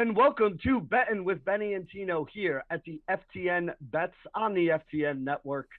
And welcome to Betting with Benny and Tino here at the FTN Bets on the FTN Network.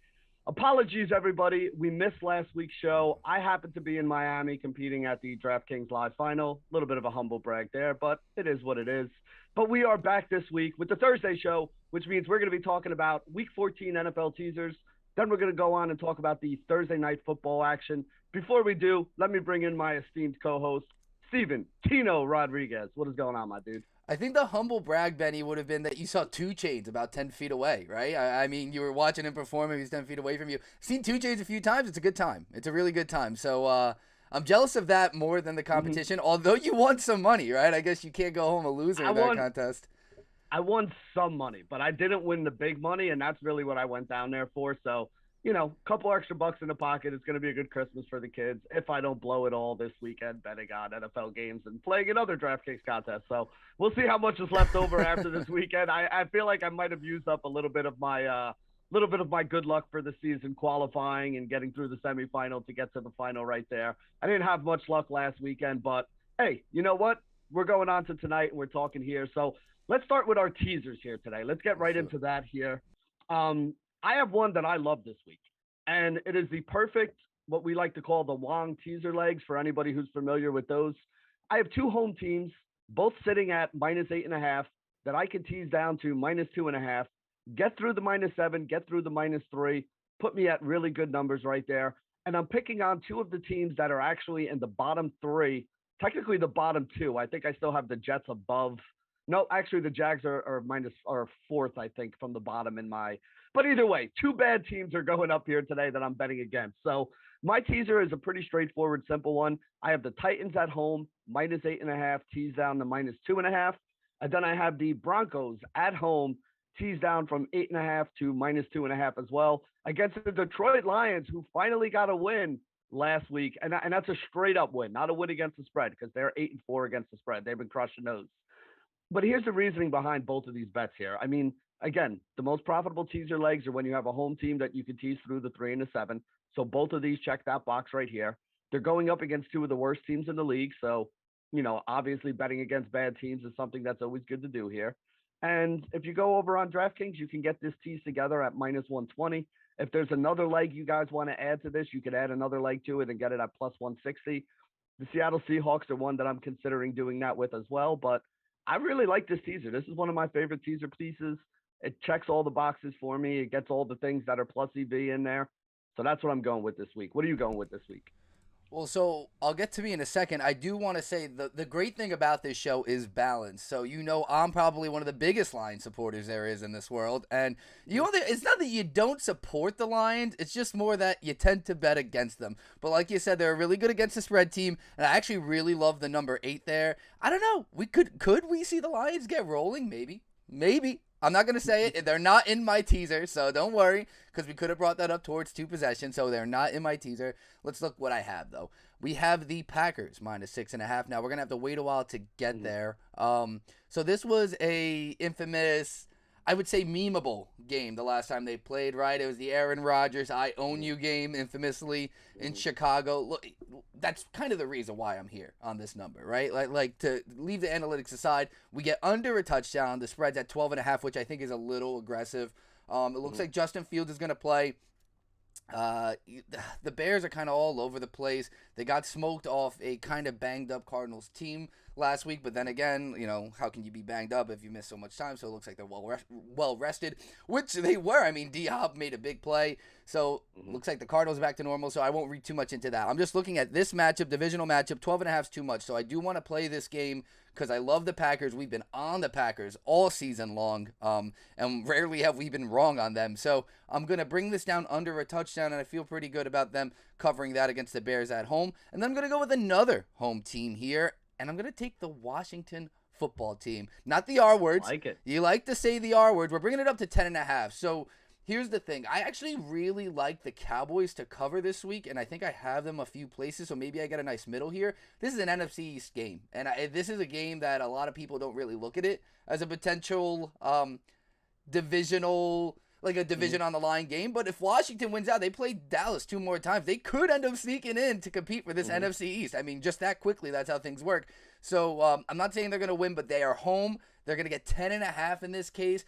Apologies, everybody. We missed last week's show. I happened to be in Miami competing at the DraftKings Live Final. A little bit of a humble brag there, but it is what it is. But we are back this week with the Thursday show, which means we're going to be talking about Week 14 NFL teasers. Then we're going to go on and talk about the Thursday night football action. Before we do, let me bring in my esteemed co-host, Steven Tino Rodriguez. What is going on, my dude? I think the humble brag, Benny, would have been that you saw 2 Chainz about 10 feet away, right? I mean, you were watching him perform and he was 10 feet away from you. Seen 2 Chainz a few times. It's a good time. It's a really good time. So I'm jealous of that more than the competition, although you won some money, right? I guess you can't go home a loser in that contest. I won some money, but I didn't win the big money, and that's really what I went down there for. So, you know, a couple extra bucks in the pocket. It's going to be a good Christmas for the kids if I don't blow it all this weekend betting on NFL games and playing in other DraftKings contests. So we'll see how much is left over after this weekend. I feel like I might have used up a little bit of my good luck for the season qualifying and getting through the semifinal to get to the final right there. I didn't have much luck last weekend, but hey, you know what? We're going on to tonight and we're talking here. So let's start with our teasers here today. Let's get right into that here. I have one that I love this week, and it is the perfect, what we like to call the Wong teaser legs for anybody who's familiar with those. I have 2 home teams, both sitting at -8.5, that I can tease down to -2.5, get through the -7, get through the -3, put me at really good numbers right there. And I'm picking on 2 of the teams that are actually in the bottom 3, technically the bottom 2. I think I still have the Jets above. No, actually the Jags are 4th, I think, from the bottom in my. But either way, 2 bad teams are going up here today that I'm betting against. So my teaser is a pretty straightforward, simple one. I have the Titans at home, -8.5, tease down to -2.5. And then I have the Broncos at home, tease down from 8.5 to -2.5 as well, against the Detroit Lions, who finally got a win last week. And that's a straight up win, not a win against the spread, because they're 8-4 against the spread. They've been crushing those. But here's the reasoning behind both of these bets here. I mean, again, the most profitable teaser legs are when you have a home team that you can tease through the 3 and the 7. So both of these check that box right here. They're going up against 2 of the worst teams in the league. So, you know, obviously betting against bad teams is something that's always good to do here. And if you go over on DraftKings, you can get this tease together at -120. If there's another leg you guys want to add to this, you could add another leg to it and get it at +160. The Seattle Seahawks are one that I'm considering doing that with as well. But I really like this teaser. This is one of my favorite teaser pieces. It checks all the boxes for me. It gets all the things that are plus EV in there. So that's what I'm going with this week. What are you going with this week? Well, so I'll get to me in a second. I do want to say the great thing about this show is balance. So, you know, I'm probably one of the biggest Lions supporters there is in this world. And, you know, it's not that you don't support the Lions. It's just more that you tend to bet against them. But like you said, they're really good against the spread team. And I actually really love the number 8 there. I don't know. Could we see the Lions get rolling? Maybe. I'm not going to say it. They're not in my teaser, so don't worry, because we could have brought that up towards 2 possessions, so they're not in my teaser. Let's look what I have, though. We have the Packers -6.5. Now, we're going to have to wait a while to get there. So this was a infamous, I would say, memeable game the last time they played, right? It was the Aaron Rodgers, I own you game, infamously, in Chicago. Look, that's kind of the reason why I'm here on this number, right? Like to leave the analytics aside, we get under a touchdown. The spread's at 12.5, which I think is a little aggressive. It looks like Justin Fields is going to play. The Bears are kind of all over the place. They got smoked off a kind of banged up Cardinals team last week, but then again, you know, how can you be banged up if you miss so much time? So it looks like they're well rested, which they were. I mean, D-Hop made a big play, so looks like the Cardinals are back to normal, so I won't read too much into that. I'm just looking at this matchup, divisional matchup. 12.5 is too much, so I do want to play this game because I love the Packers. We've been on the Packers all season long, and rarely have we been wrong on them. So I'm going to bring this down under a touchdown, and I feel pretty good about them covering that against the Bears at home. And then I'm going to go with another home team here, and I'm going to take the Washington football team. Not the R words. I like it. You like to say the R words. We're bringing it up to 10.5. So here's the thing. I actually really like the Cowboys to cover this week, and I think I have them a few places, so maybe I get a nice middle here. This is an NFC East game, and this is a game that a lot of people don't really look at it as a potential divisional, like a division on the line game. But if Washington wins out, they play Dallas 2 more times. They could end up sneaking in to compete for this NFC East. I mean, just that quickly, that's how things work. So I'm not saying they're going to win, but they are home. They're going to get 10.5 in this case.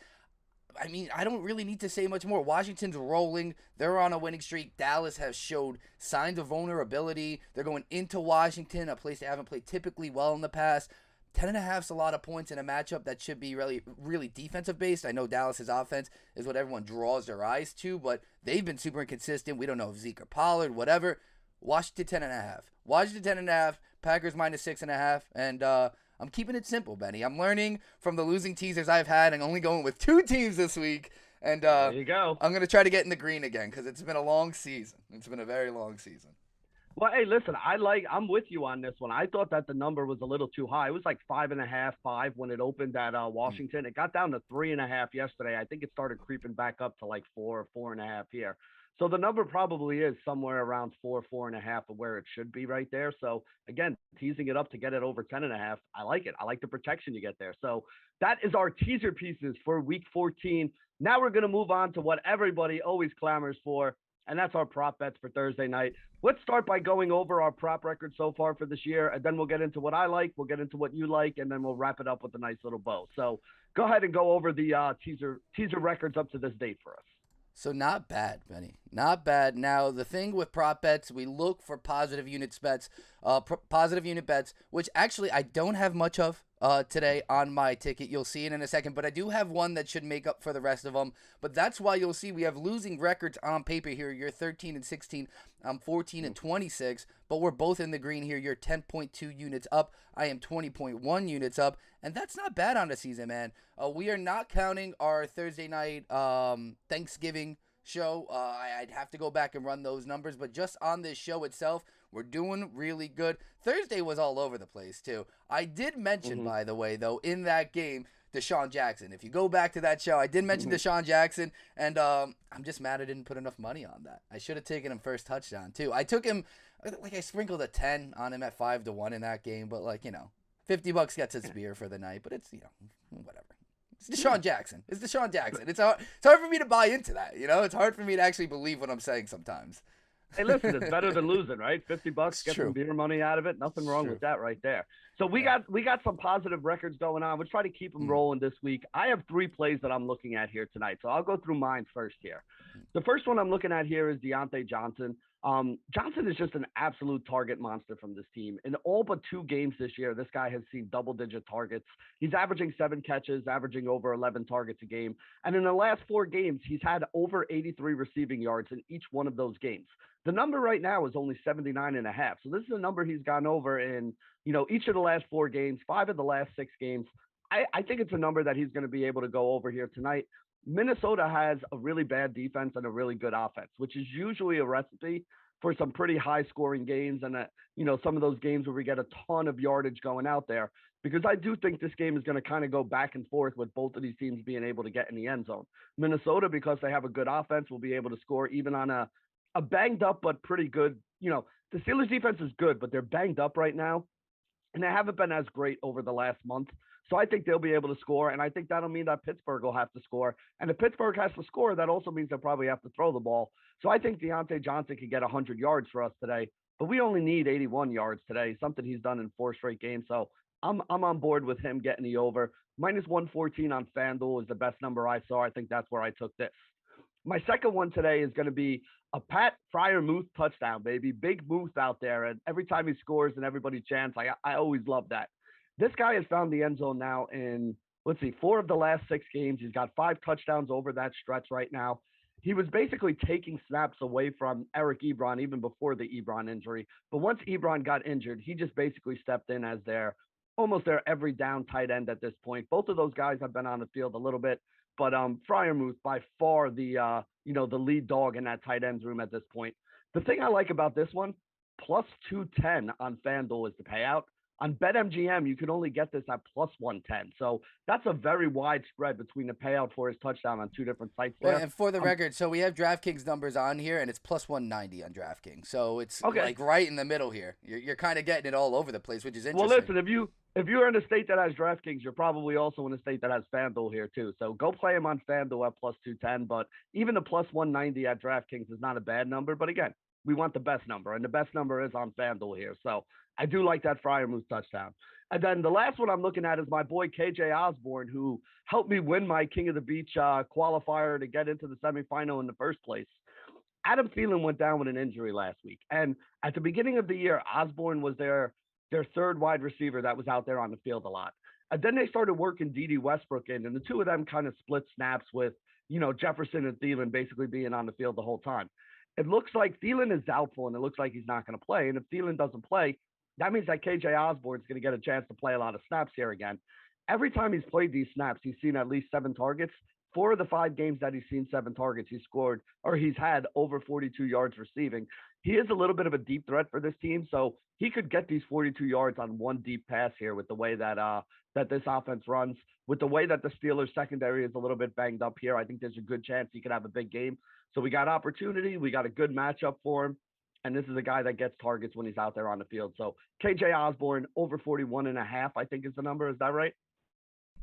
I mean, I don't really need to say much more. Washington's rolling. They're on a winning streak. Dallas has showed signs of vulnerability. They're going into Washington, a place they haven't played typically well in the past. 10.5 is a lot of points in a matchup that should be really, really defensive based. I know Dallas's offense is what everyone draws their eyes to, but they've been super inconsistent. We don't know if Zeke or Pollard, whatever. Washington 10.5. Washington 10.5. Packers -6.5. And I'm keeping it simple, Benny. I'm learning from the losing teasers I've had and only going with 2 teams this week. And there you go. I'm going to try to get in the green again because it's been a long season. It's been a very long season. Well, hey, listen, I'm with you on this one. I thought that the number was a little too high. It was like 5.5, 5 when it opened at Washington. It got down to 3.5 yesterday. I think it started creeping back up to like 4, 4.5 here. So the number probably is somewhere around 4, 4.5 of where it should be right there. So again, teasing it up to get it over 10.5. I like it. I like the protection you get there. So that is our teaser pieces for week 14. Now we're going to move on to what everybody always clamors for, and that's our prop bets for Thursday night. Let's start by going over our prop record so far for this year, and then we'll get into what I like, we'll get into what you like, and then we'll wrap it up with a nice little bow. So go ahead and go over the teaser records up to this date for us. So not bad, Benny. Not bad. Now, the thing with prop bets, we look for positive unit bets, which actually I don't have much of today on my ticket. You'll see it in a second, but I do have one that should make up for the rest of them. But that's why you'll see we have losing records on paper here. You're 13-16. I'm 14-26, but we're both in the green here. You're 10.2 units up. I am 20.1 units up, and that's not bad on the season, man. We are not counting our Thursday night Thanksgiving show. I'd have to go back and run those numbers, but just on this show itself, we're doing really good. Thursday was all over the place, too. I did mention, by the way, though, in that game, Deshaun Jackson. If you go back to that show, I did mention Deshaun Jackson, and I'm just mad I didn't put enough money on that. I should have taken him first touchdown, too. I took him, I sprinkled a 10 on him at 5-1 in that game, but, $50 gets its beer for the night, but it's, whatever. It's Deshaun Jackson. It's Deshaun Jackson. It's hard for me to buy into that, It's hard for me to actually believe what I'm saying sometimes. Hey, listen, it's better than losing, right? $50, get some beer money out of it. Nothing wrong with that right there. So we got some positive records going on. We'll try to keep them rolling this week. I have 3 plays that I'm looking at here tonight, so I'll go through mine first here. The first one I'm looking at here is Deontay Johnson. Johnson is just an absolute target monster from this team. In all but 2 games this year, this guy has seen double-digit targets. He's averaging 7 catches, averaging over 11 targets a game. And in the last 4 games, he's had over 83 receiving yards in each one of those games. The number right now is only 79.5. So this is a number he's gone over in, each of the last 4 games, 5 of the last 6 games. I think it's a number that he's going to be able to go over here tonight. Minnesota has a really bad defense and a really good offense, which is usually a recipe for some pretty high-scoring games and, some of those games where we get a ton of yardage going out there, because I do think this game is going to kind of go back and forth with both of these teams being able to get in the end zone. Minnesota, because they have a good offense, will be able to score even on a banged up but pretty good. The Steelers defense is good, but they're banged up right now, and they haven't been as great over the last month. So I think they'll be able to score, and I think that'll mean that Pittsburgh will have to score. And if Pittsburgh has to score, that also means they'll probably have to throw the ball. So I think Deontay Johnson could get 100 yards for us today, but we only need 81 yards today, something he's done in 4 straight games. So I'm on board with him getting the over. -114 on FanDuel is the best number I saw. I think that's where I took this. My second one today is going to be a Pat Freiermuth touchdown, baby. Big Muth out there, and every time he scores and everybody chants, I always love that. This guy has found the end zone now in, 4 of the last 6 games. He's got 5 touchdowns over that stretch right now. He was basically taking snaps away from Eric Ebron even before the Ebron injury. But once Ebron got injured, he just basically stepped in as almost their every down tight end at this point. Both of those guys have been on the field a little bit, but Freiermuth by far the lead dog in that tight ends room at this point. The thing I like about this one, +210 on FanDuel is the payout. On BetMGM, you can only get this at +110. So that's a very wide spread between the payout for his touchdown on 2 different sites there. And for the record, so we have DraftKings numbers on here, and it's +190 on DraftKings. So it's right in the middle here. You're kind of getting it all over the place, which is interesting. Well, listen, if you're in a state that has DraftKings, you're probably also in a state that has FanDuel here too. So go play him on FanDuel at +210. But even the +190 at DraftKings is not a bad number. But again, we want the best number, and the best number is on FanDuel here. So I do like that Fryermuth touchdown. And then the last one I'm looking at is my boy KJ Osborne, who helped me win my King of the Beach qualifier to get into the semifinal in the first place. Adam Thielen went down with an injury last week, and at the beginning of the year, Osborne was their third wide receiver that was out there on the field a lot. And then they started working D.D. Westbrook in, and the two of them kind of split snaps with Jefferson and Thielen basically being on the field the whole time. It looks like Thielen is doubtful, and it looks like he's not going to play. And if Thielen doesn't play, that means that KJ Osborne is going to get a chance to play a lot of snaps here again. Every time he's played these snaps, he's seen at least 7 targets. 4 of the 5 games that he's seen 7 targets, he's scored or he's had over 42 yards receiving. He is a little bit of a deep threat for this team, so he could get these 42 yards on one deep pass here with the way that this offense runs. With the way that the Steelers secondary is a little bit banged up here, I think there's a good chance he could have a big game. So we got opportunity, we got a good matchup for him, and this is a guy that gets targets when he's out there on the field. So KJ Osborne over 41.5, I think is the number. Is that right?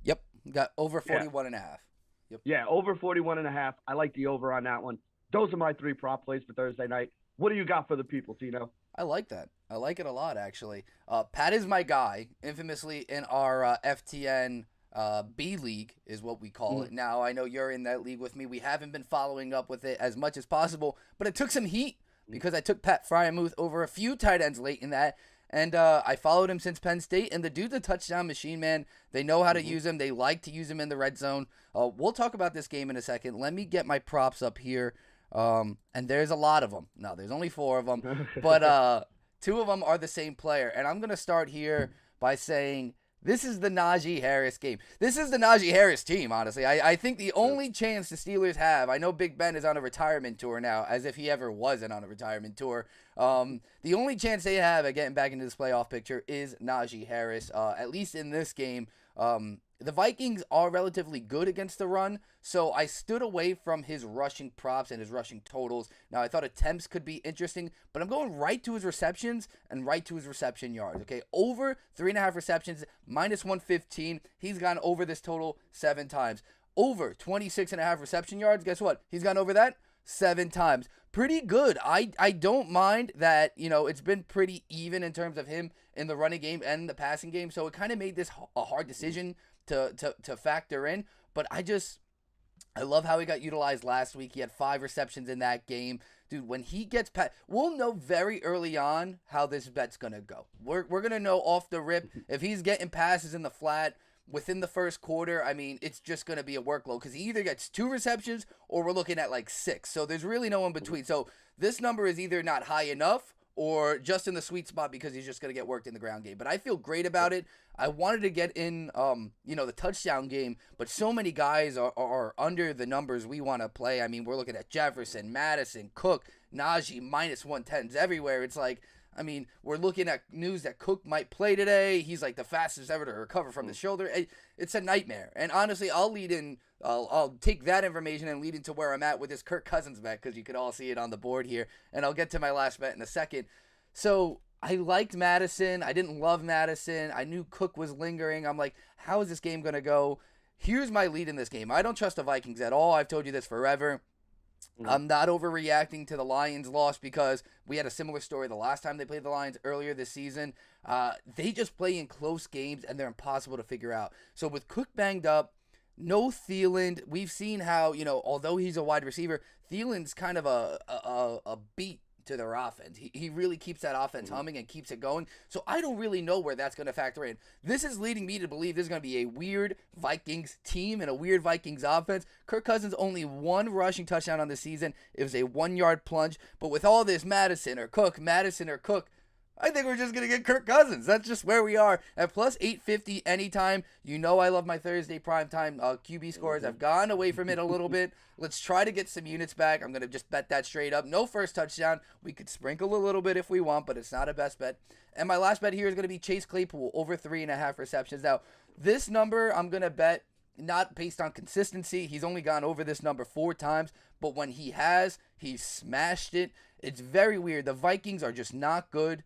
Yep, got over 41.5. Yep. Yeah, over 41.5. I like the over on that one. Those are my 3 prop plays for Thursday night. What do you got for the people, Tino? I like that. I like it a lot, actually. Pat is my guy, infamously in our FTN B League is what we call it. Now, I know you're in that league with me. We haven't been following up with it as much as possible, but it took some heat because I took Pat Fryermuth over a few tight ends late in that. And I followed him since Penn State, and the dude's a touchdown machine, man. They know how to use him. They like to use him in the red zone. We'll talk about this game in a second. Let me get my props up here. And there's a lot of them. No, there's only 4 of them. But 2 of them are the same player. And I'm going to start here by saying this is the Najee Harris game. This is the Najee Harris team, honestly. I think the only chance the Steelers have, I know Big Ben is on a retirement tour now, as if he ever wasn't on a retirement tour. The only chance they have at getting back into this playoff picture is Najee Harris, at least in this game. The Vikings are relatively good against the run, so I stood away from his rushing props and his rushing totals. Now, I thought attempts could be interesting, but I'm going right to his receptions and right to his reception yards, okay? Over 3.5 receptions, minus 115. He's gone over this total 7 times. Over 26.5 reception yards, guess what? He's gone over that 7 times. Pretty good. I don't mind that, it's been pretty even in terms of him in the running game and the passing game, so it kind of made this a hard decision to factor in, but I love how he got utilized last week. He had 5 receptions in that game. Dude, when he gets past, we'll know very early on how this bet's going to go. We're going to know off the rip if he's getting passes in the flat within the first quarter. I mean, it's just going to be a workload because he either gets 2 receptions or we're looking at like 6. So there's really no in between. So this number is either not high enough or just in the sweet spot because he's just going to get worked in the ground game. But I feel great about it. I wanted to get in, the touchdown game, but so many guys are under the numbers we want to play. I mean, we're looking at Jefferson, Madison, Cook, Najee, minus 110s everywhere. It's like, I mean, we're looking at news that Cook might play today. He's like the fastest ever to recover from the shoulder. It's a nightmare. And honestly, I'll take that information and lead into where I'm at with this Kirk Cousins bet because you could all see it on the board here. And I'll get to my last bet in a second. So I liked Madison. I didn't love Madison. I knew Cook was lingering. I'm like, how is this game going to go? Here's my lead in this game. I don't trust the Vikings at all. I've told you this forever. I'm not overreacting to the Lions' loss because we had a similar story the last time they played the Lions earlier this season. They just play in close games, and they're impossible to figure out. So with Cook banged up, no Thielen, we've seen how, although he's a wide receiver, Thielen's kind of a beat to their offense. He really keeps that offense humming and keeps it going. So I don't really know where that's going to factor in. This is leading me to believe there's going to be a weird Vikings team and a weird Vikings offense. Kirk Cousins only 1 rushing touchdown on the season. It was a 1-yard plunge. But with all this Madison or Cook, I think we're just going to get Kirk Cousins. That's just where we are. At plus 850 anytime. I love my Thursday primetime QB scores. I've gone away from it a little bit. Let's try to get some units back. I'm going to just bet that straight up. No first touchdown. We could sprinkle a little bit if we want, but it's not a best bet. And my last bet here is going to be Chase Claypool over 3.5 receptions. Now, this number I'm going to bet not based on consistency. He's only gone over this number 4 times, but when he has, he's smashed it. It's very weird. The Vikings are just not good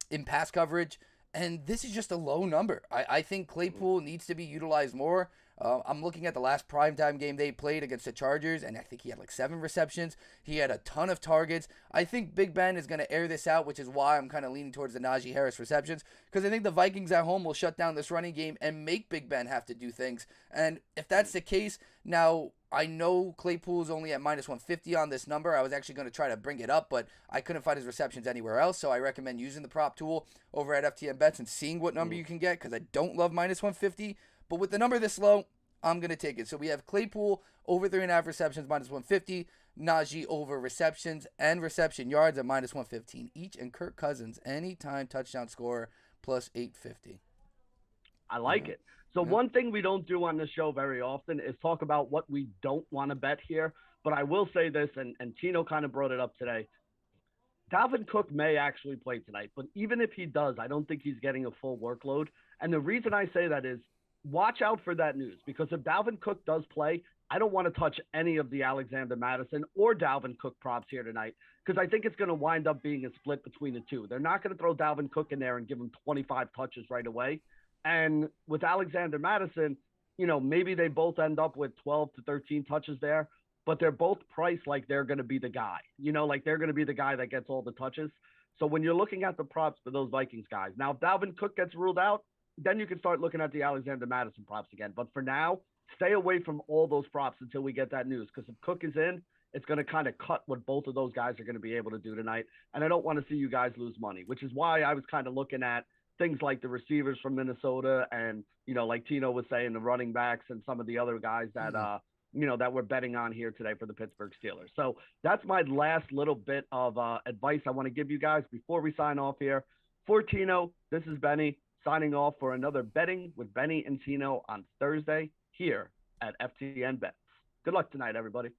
in pass coverage, and this is just a low number. I think Claypool needs to be utilized more. I'm looking at the last primetime game they played against the Chargers, and I think he had like 7 receptions. He had a ton of targets. I think Big Ben is going to air this out, which is why I'm kind of leaning towards the Najee Harris receptions, because I think the Vikings at home will shut down this running game and make Big Ben have to do things. And if that's the case, now I know Claypool is only at minus 150 on this number. I was actually going to try to bring it up, but I couldn't find his receptions anywhere else, so I recommend using the prop tool over at FTN Bets and seeing what number you can get, because I don't love minus 150. But with the number this low, I'm going to take it. So we have Claypool over 3.5 receptions, minus 150. Najee over receptions and reception yards at minus 115 each. And Kirk Cousins, anytime touchdown scorer, plus 850. I like it. So one thing we don't do on this show very often is talk about what we don't want to bet here. But I will say this, and Tino kind of brought it up today. Dalvin Cook may actually play tonight, but even if he does, I don't think he's getting a full workload. And the reason I say that is watch out for that news, because if Dalvin Cook does play, I don't want to touch any of the Alexander Madison or Dalvin Cook props here tonight, because I think it's going to wind up being a split between the two. They're not going to throw Dalvin Cook in there and give him 25 touches right away. And with Alexander Madison, maybe they both end up with 12 to 13 touches there, but they're both priced like they're going to be the guy, like they're going to be the guy that gets all the touches. So when you're looking at the props for those Vikings guys, now if Dalvin Cook gets ruled out, then you can start looking at the Alexander Madison props again. But for now, stay away from all those props until we get that news, because if Cook is in, it's going to kind of cut what both of those guys are going to be able to do tonight. And I don't want to see you guys lose money, which is why I was kind of looking at things like the receivers from Minnesota and, like Tino was saying, the running backs and some of the other guys that, that we're betting on here today for the Pittsburgh Steelers. So that's my last little bit of advice I want to give you guys before we sign off here. For Tino, this is Benny signing off for another Betting with Benny and Tino on Thursday here at FTN Bets. Good luck tonight, everybody.